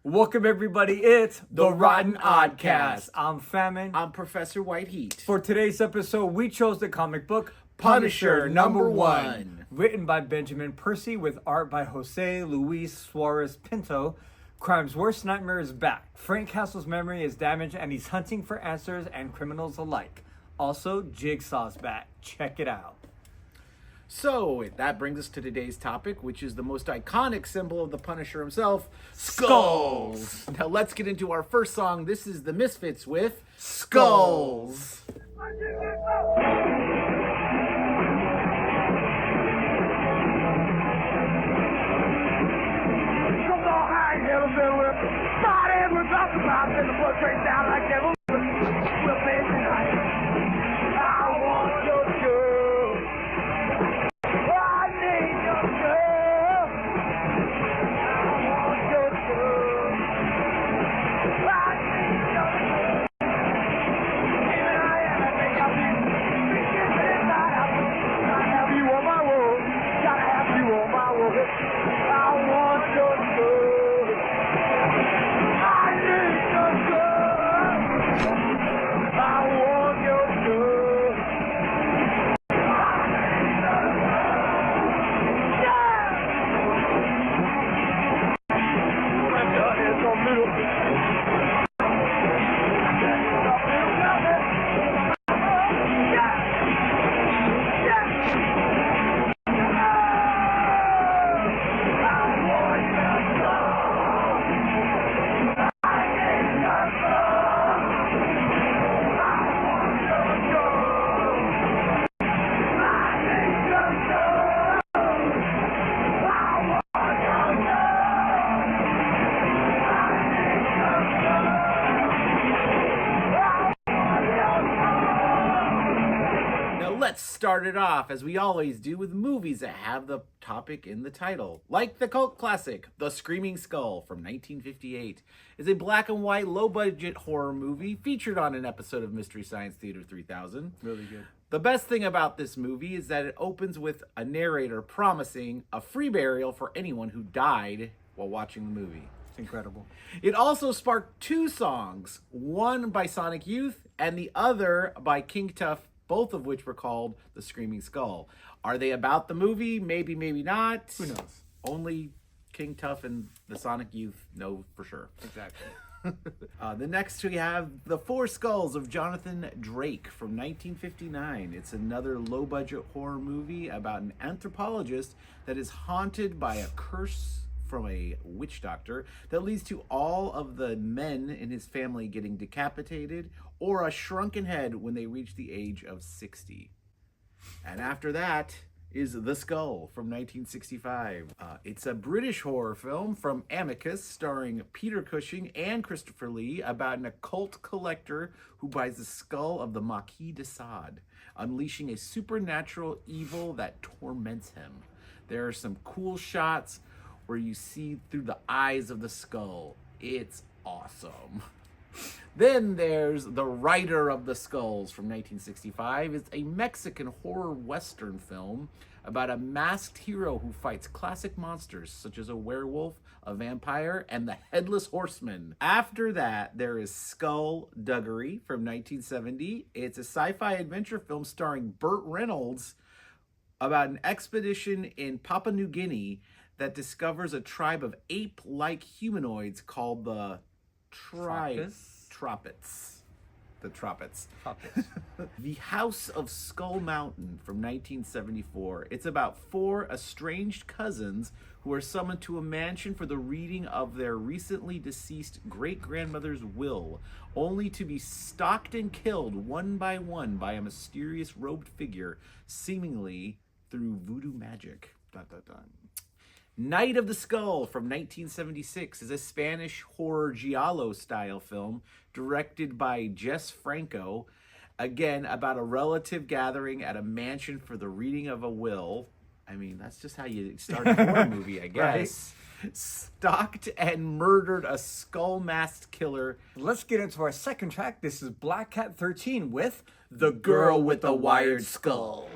Welcome everybody, it's The Rotten Oddcast. I'm Famine. I'm Professor Whiteheat. For today's episode, we chose the comic book Punisher #1. Written by Benjamin Percy with art by Jose Luis Suarez Pinto. Crime's worst nightmare is back. Frank Castle's memory is damaged and he's hunting for answers and criminals alike. Also, Jigsaw's back. Check it out. So, that brings us to today's topic, which is the most iconic symbol of the Punisher himself, skulls. Now let's get into our first song. This is the Misfits with Skulls. Let's start it off, as we always do, with movies that have the topic in the title. Like the cult classic, The Screaming Skull from 1958 is a black and white, low-budget horror movie featured on an episode of Mystery Science Theater 3000. Really good. The best thing about this movie is that it opens with a narrator promising a free burial for anyone who died while watching the movie. It's incredible. It also sparked two songs, one by Sonic Youth and the other by King Tuff, both of which were called The Screaming Skull. Are they about the movie? Maybe, maybe not. Who knows? Only King Tuff and the Sonic Youth know for sure. Exactly. The next we have The Four Skulls of Jonathan Drake from 1959. It's another low-budget horror movie about an anthropologist that is haunted by a curse from a witch doctor that leads to all of the men in his family getting decapitated or a shrunken head when they reach the age of 60. And after that is The Skull from 1965. It's a British horror film from Amicus starring Peter Cushing and Christopher Lee about an occult collector who buys the skull of the Marquis de Sade, unleashing a supernatural evil that torments him. There are some cool shots where you see through the eyes of the skull. It's awesome. Then there's The Rider of the Skulls from 1965. It's a Mexican horror western film about a masked hero who fights classic monsters such as a werewolf, a vampire, and the Headless Horseman. After that, there is Skullduggery from 1970. It's a sci-fi adventure film starring Burt Reynolds about an expedition in Papua New Guinea that discovers a tribe of ape-like humanoids called the Troppets. The Troppets. The House of Skull Mountain from 1974. It's about four estranged cousins who are summoned to a mansion for the reading of their recently deceased great-grandmother's will, only to be stalked and killed one by one by a mysterious robed figure, seemingly through voodoo magic. Dun, dun, dun. Night of the Skull from 1976 is a Spanish horror giallo-style film directed by Jess Franco, again about a relative gathering at a mansion for the reading of a will. I mean, that's just how you start a horror movie, I guess. Right. Stalked and murdered a skull-masked killer. Let's get into our second track. This is Black Cat 13 with The Girl with the Wired Skull.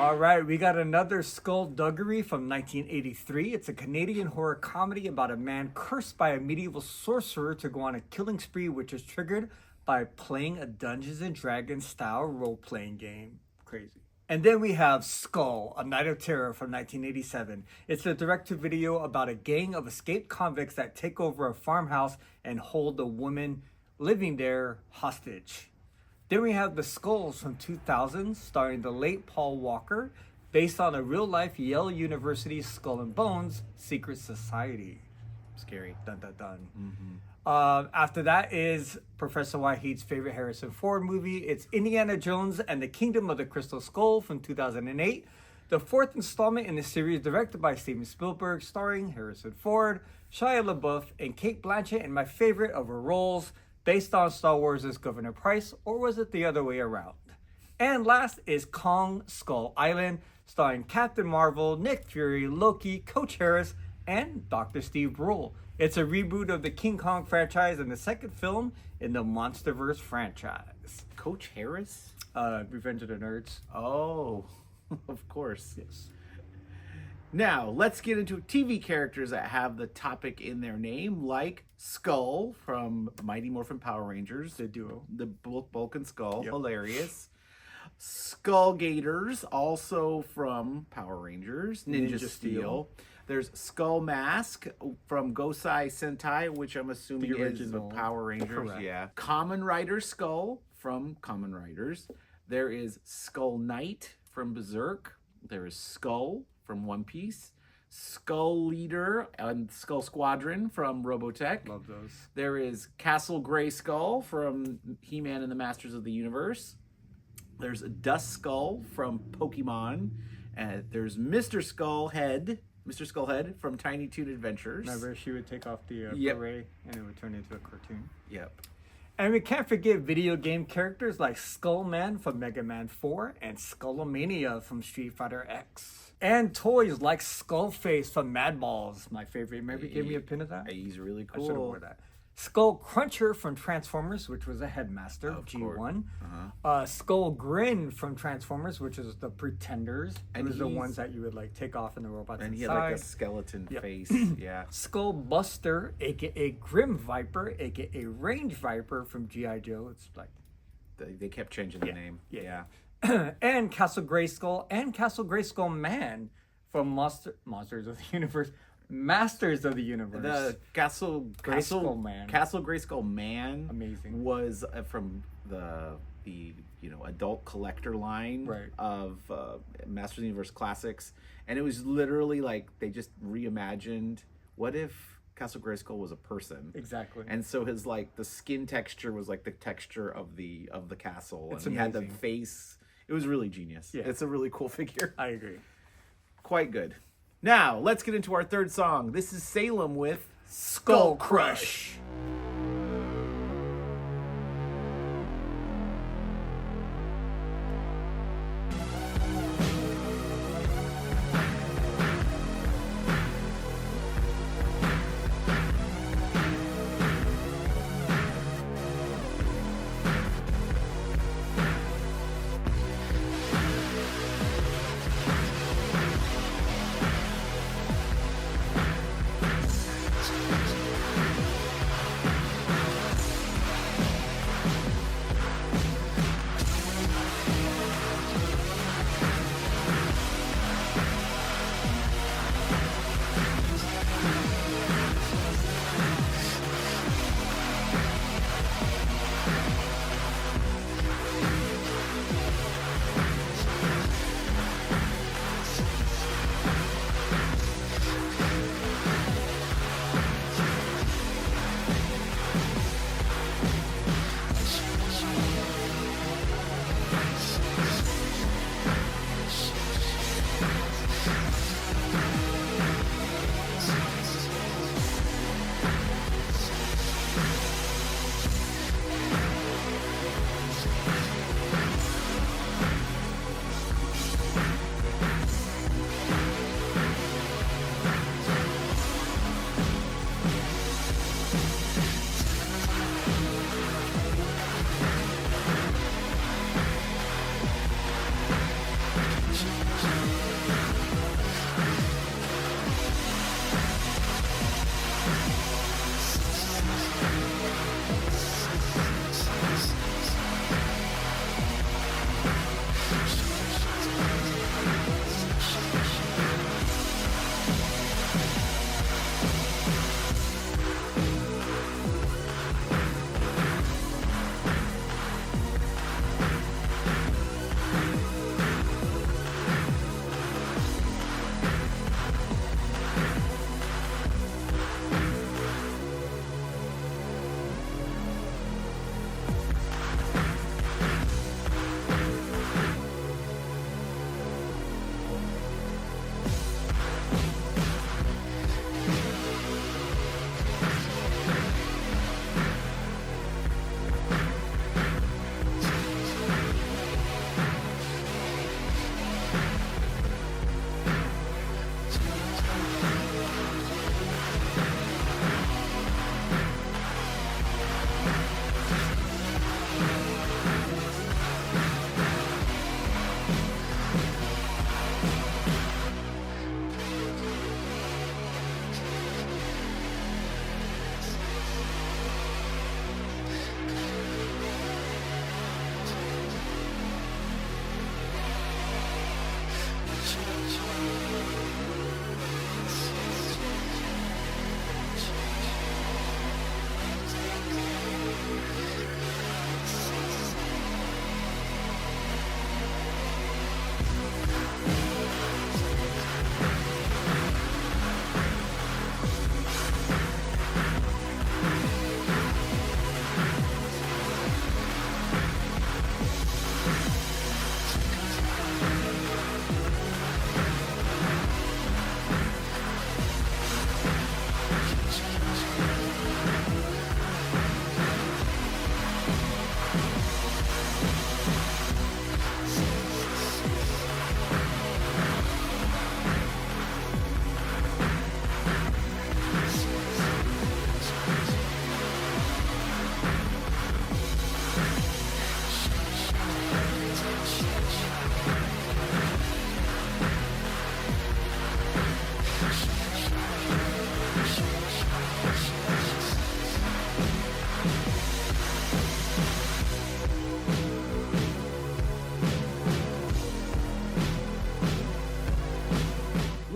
All right, we got another Skullduggery from 1983. It's a Canadian horror comedy about a man cursed by a medieval sorcerer to go on a killing spree, which is triggered by playing a Dungeons and Dragons style role-playing game. Crazy. And then we have Skull, A Night of Terror from 1987. It's a direct-to-video about a gang of escaped convicts that take over a farmhouse and hold the woman living there hostage. Then we have The Skulls from 2000, starring the late Paul Walker, based on a real-life Yale University Skull and Bones secret society. Scary. Dun dun dun. After that is Professor Wahid's favorite Harrison Ford movie. It's Indiana Jones and the Kingdom of the Crystal Skull from 2008. The fourth installment in the series, directed by Steven Spielberg, starring Harrison Ford, Shia LaBeouf, and Cate Blanchett, and my favorite of her roles, based on Star Wars' Governor Price, or was it the other way around? And last is Kong Skull Island, starring Captain Marvel, Nick Fury, Loki, Coach Harris, and Dr. Steve Brule. It's a reboot of the King Kong franchise and the second film in the MonsterVerse franchise. Coach Harris? Revenge of the Nerds. Oh, of course. Yes. Now, let's get into TV characters that have the topic in their name, like Skull from Mighty Morphin Power Rangers. The duo. The Bulk and Skull. Yep. Hilarious. Skull Gators, also from Power Rangers. Ninja Steel. There's Skull Mask from Gosei Sentai, which I'm assuming is the Power Rangers. Correct. Yeah. Kamen Rider Skull from Kamen Riders. There is Skull Knight from Berserk. There is Skull from One Piece. Skull Leader and Skull Squadron from Robotech. Love those. There is Castle Grayskull from He-Man and the Masters of the Universe. There's Dust Skull from Pokemon. There's Mr. Skullhead from Tiny Toon Adventures. Remember, she would take off the beret and it would turn into a cartoon. Yep. And we can't forget video game characters like Skullman from Mega Man 4 and Skullomania from Street Fighter X. And toys like Skullface from Mad Balls, my favorite. Maybe give me a pin of that. He's really I should have cool. worn that. Skull Cruncher from Transformers, which was a headmaster of G1. Skull Grin from Transformers, which is the Pretenders. And it was the ones that you would like take off and the robots And inside. he had like a skeleton face. Yeah. Skull Buster, aka Grim Viper, aka Range Viper from G.I. Joe. It's like They kept changing the name. yeah. And Castle Grayskull and Castle Grayskull Man from Monsters of the Universe. Masters of the Universe. The Castle Grayskull Man. Castle Grayskull Man. Amazing. Was from the adult collector line of Masters of the Universe classics, and it was literally like they just reimagined. What if Castle Grayskull was a person? Exactly. And so his like the skin texture was like the texture of the castle, It's and he had the amazing. face. It was really genius. Yeah. It's a really cool figure. I agree. Quite good. Now, let's get into our third song. This is Salem with Skull Crush.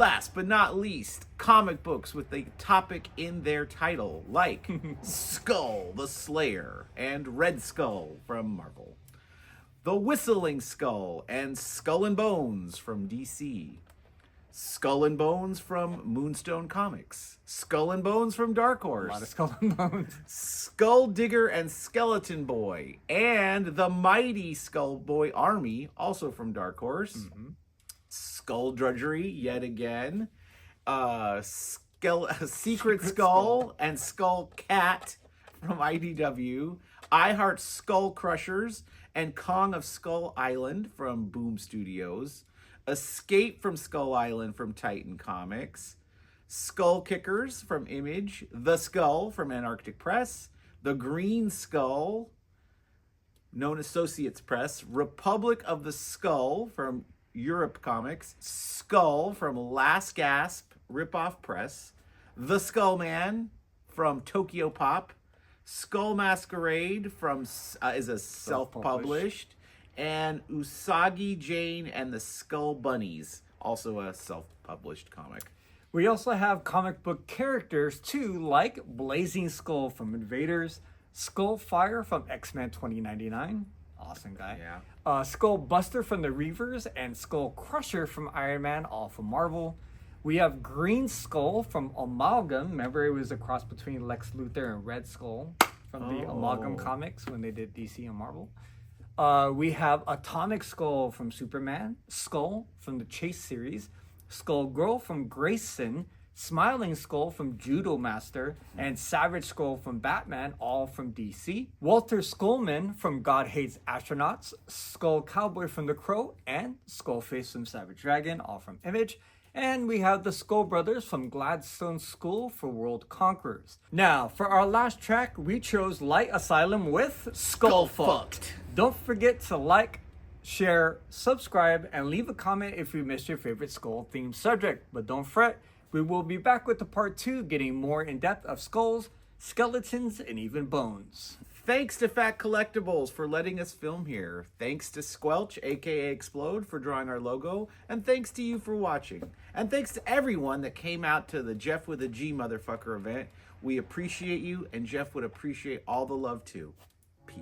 Last but not least, comic books with a topic in their title, like Skull the Slayer and Red Skull from Marvel, The Whistling Skull and Skull and Bones from DC, Skull and Bones from Moonstone Comics, Skull and Bones from Dark Horse, A lot of Skull and Bones. Skull Digger and Skeleton Boy, and the Mighty Skull Boy Army, also from Dark Horse. Skull Drudgery, yet again. Secret Skull and Skull Cat from IDW. I Heart Skull Crushers and Kong of Skull Island from Boom Studios. Escape from Skull Island from Titan Comics. Skull Kickers from Image. The Skull from Antarctic Press. The Green Skull, known Associates Press. Republic of the Skull from Europe Comics. Skull from Last Gasp, Ripoff Press. The Skull Man from Tokyo Pop. Skull Masquerade from is a self-published. And Usagi Jane and the Skull Bunnies, also a self-published comic. We also have comic book characters too, like Blazing Skull from Invaders, Skullfire from X-Men 2099, awesome guy. Yeah. Skull Buster from the Reavers and Skull Crusher from Iron Man, all from Marvel. We have Green Skull from Amalgam. Remember, it was a cross between Lex Luthor and Red Skull from the Amalgam comics when they did DC and Marvel. We have Atomic Skull from Superman, Skull from the Chase series, Skull Girl from Grayson, Smiling Skull from Judo Master, and Savage Skull from Batman, all from DC. Walter Skullman from God Hates Astronauts, Skull Cowboy from The Crow, and Skullface from Savage Dragon, all from Image. And we have the Skull Brothers from Gladstone School for World Conquerors. Now, for our last track, we chose Light Asylum with Skull Fucked. Don't forget to like, share, subscribe, and leave a comment if you missed your favorite skull-themed subject. But don't fret, we will be back with the part 2, getting more in-depth of skulls, skeletons, and even bones. Thanks to Phat Collectables for letting us film here. Thanks to Squelch, aka Explode, for drawing our logo. And thanks to you for watching. And thanks to everyone that came out to the Jeff with a G motherfucker event. We appreciate you, and Jeff would appreciate all the love too. Peace.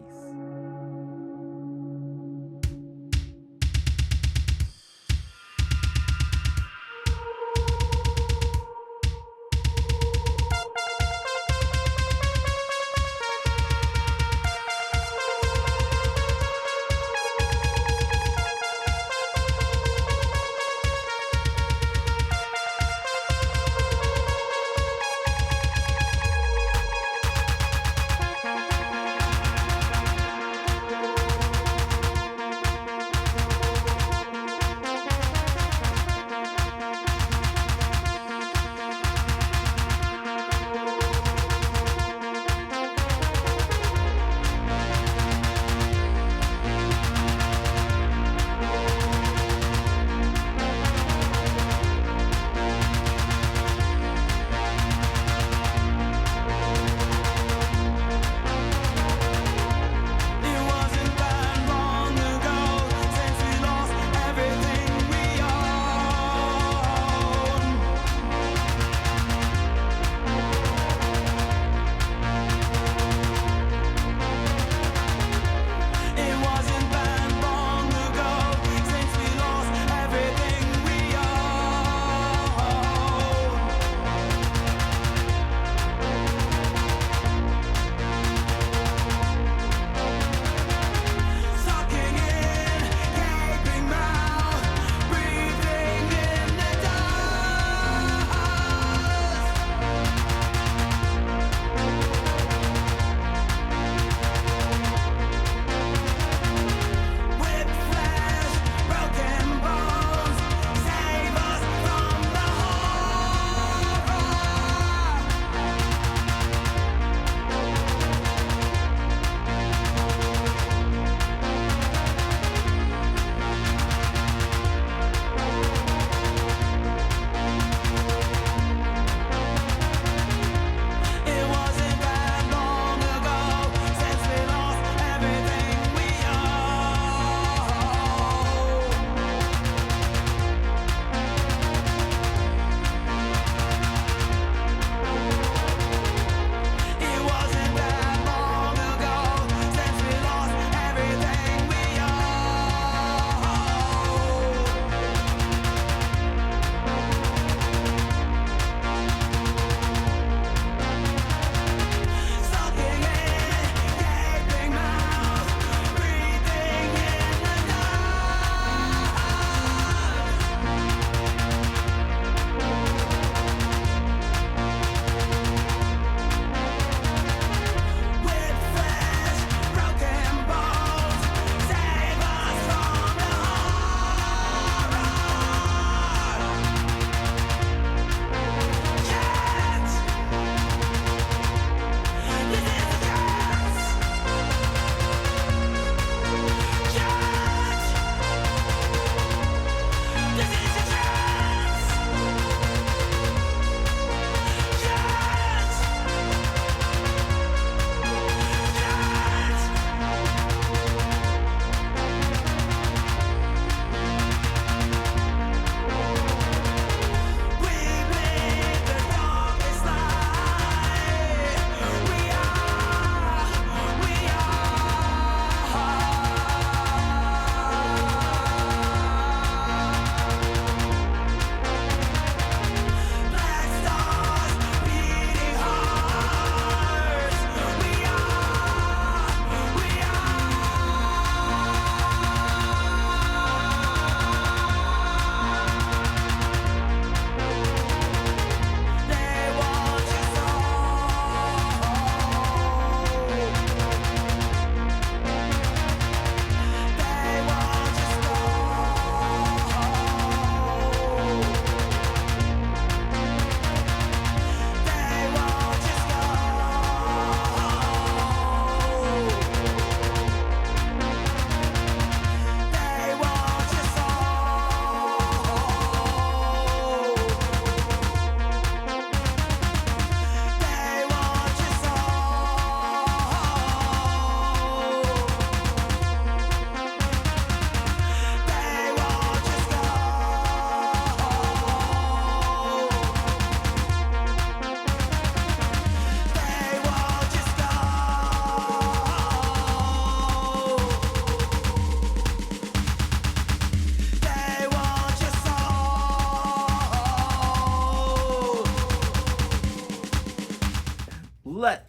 let.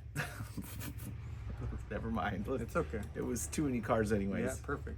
Never mind. It's okay. It was too many cars anyways. Yeah, perfect.